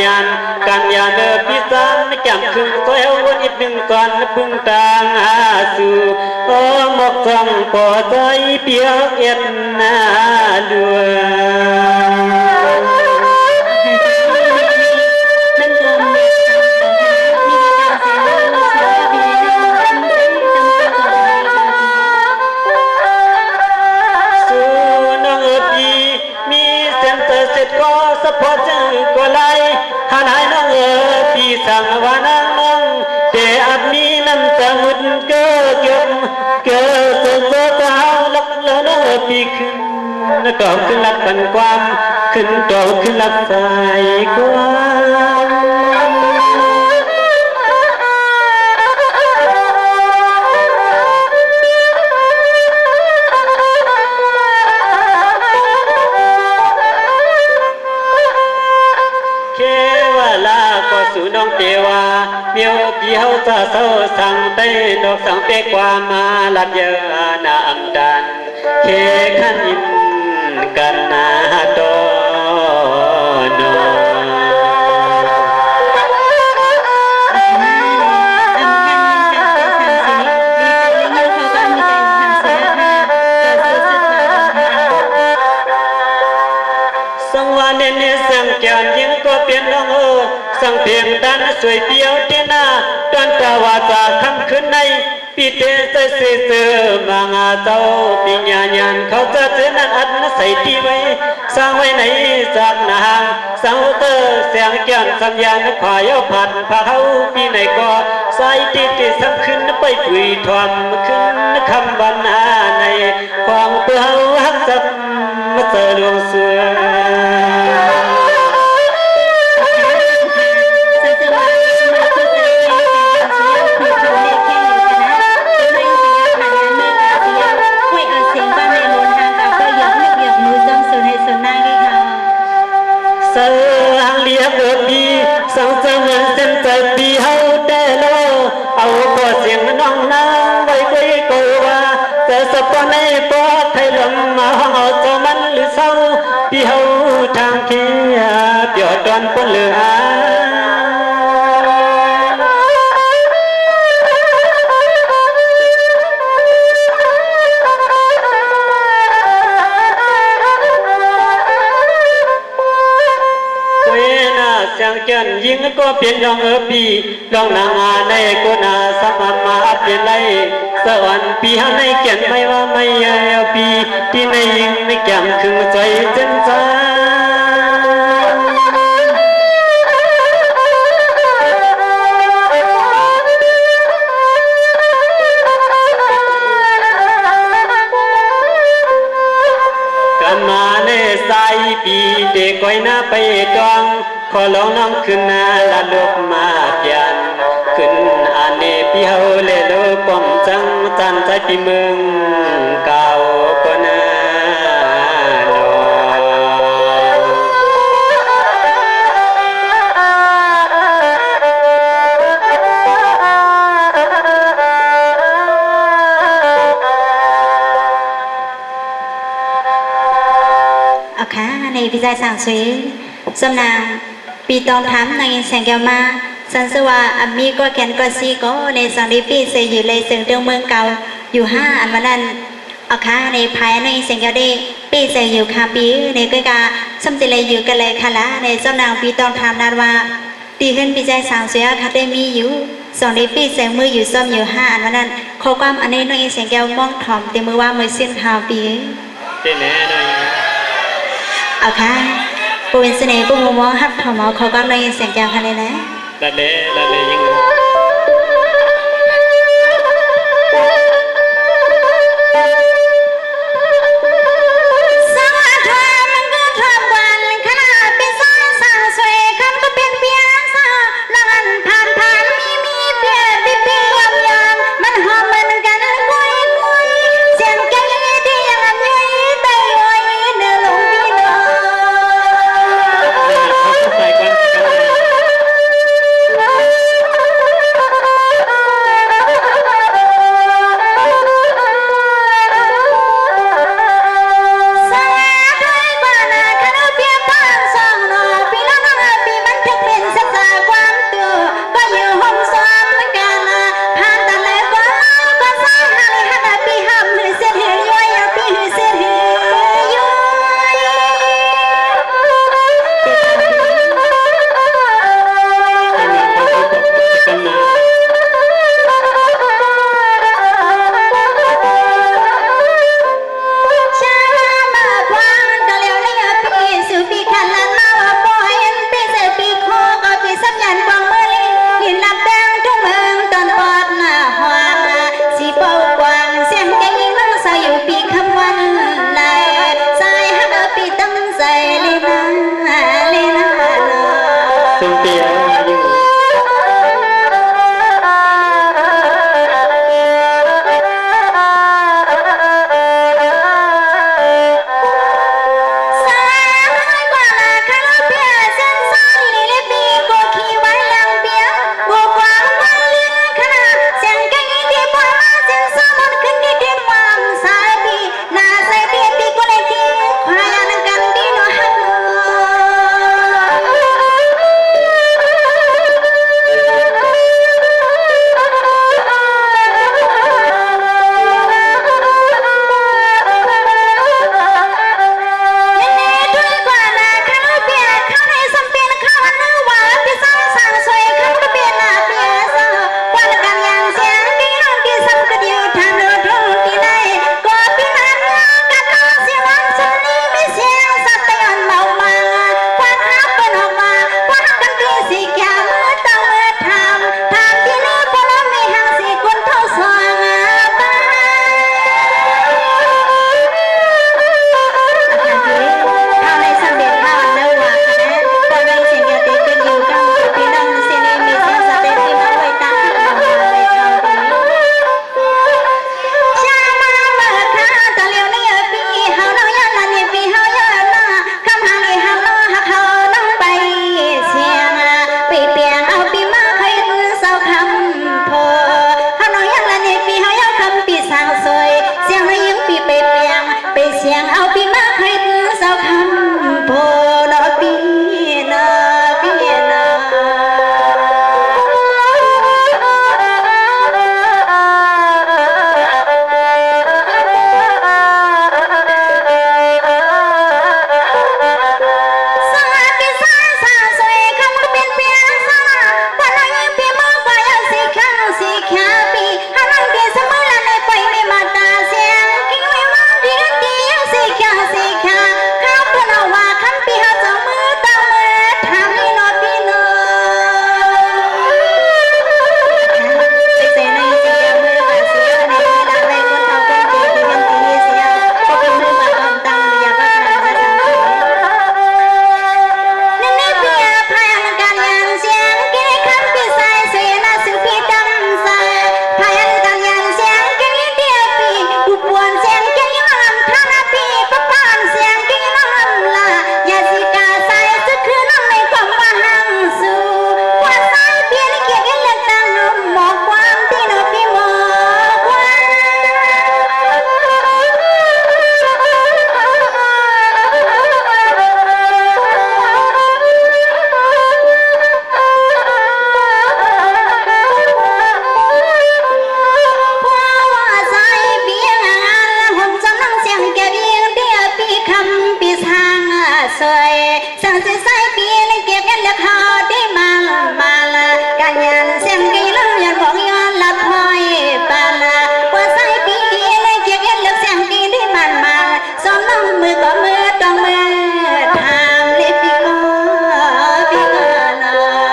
ยานกันยาเนพิสานแก้มครึ่งตัวเอววนอีกหนึ่งตอนพึ่งตางหาสู่โอ้หมกทองปอใจเปียกเอ็ดนาลัวสปอร์ตก็ไล่หาไหนน้องพี่สั่งว่านั่งน้องแต่อับนี้น้ำตามุดเกิดเกิดตัวเท้าลักแล้วน้องพี่ขึ้นก็ขึ้นลักปันความขึ้นต่อขึ้นลักใส่ความสู่น้องเทวาเมียวพี่เฮาจะเศร้าสั่งเต้ดอกสั่งเปกความมาลัดเยอะนาอัมดันเคขันอินกันนาโตโนสังวานเนสังเกียนยิ่งก็เป็นน้องสังเพียงดันสวยเปียวเตนาตอนตาวาจาคำขึ้นในปีเตใส่เสือมางาเจ้าปีญาญานเขาจะเจนันอัดใส่ที่ไว้สร้างไว้ในจากนางสังเตอเสียงแก่นสัญญาณขวายผัดพาเขาปีไหนก็ใส่ติสังขึ้นไปปุยทอมขึ้นคำวันหาในความเปล่าหักจับมาเจอลวงเสือสังเสริญเส้นใจปีเฮาได้แล้วเอาก็เสียงน้องนางไว้ก็ว่าแต่สปอนในปอดไทยลมมาห้องเอาเจ้ามันหรือเศร้าปีเฮาทางเคียเปียวตอนปนเหลือเกินยิงก็เปลี่ยนรองปีรองนางอาในก็นาสมัมมาเปลี่ยนไรสวรรค์ปีหาในเกียนไม่ว่าไม่เอาปีที่ในยิงในแก้มคึงใจเจนใจกันมาในสายปีเด็กก้อยหน้าไปตองขอลองน้องขึ้นนาละลูกมาเปียนขึ้นอันเนพี่เฮาเลโลป้องจังจันใจพี่เมืองเก่าก็นาโนเอาค่ะในพิจัยสั่งซื้อสำนางปีตองทำในแสงแก้วมาสันสว่าอามีก็แกนก็ซีก็ในสังดีปีเสยอยู่เลยเสียงเตียงเมืองเก่าอยู่5 อันวันนั้นเอาค่ะในภายในแสงแก้วได้ปีเสยอยู่คาปีในก็กาสำติเลยอยู่กันเลยค่ะละในสำนางปีตองทำนานว่าตีขึ้นปีใจสาวเสียค่ะได้มีอยู่2 ดีปีเสียงมืออยู่ซ้อมอยู่5 อันวันนั้นขอความอันนี้ในแสงแก้วมองถ่อมเต็มมือว่ามือเส้นข่าวปีเอาค่ะปูเป็นเสน่ห์ปูมองฮับถอมอเขาก็เลยเสียงแก้วคันเลยนะละเล่ยัง sung piao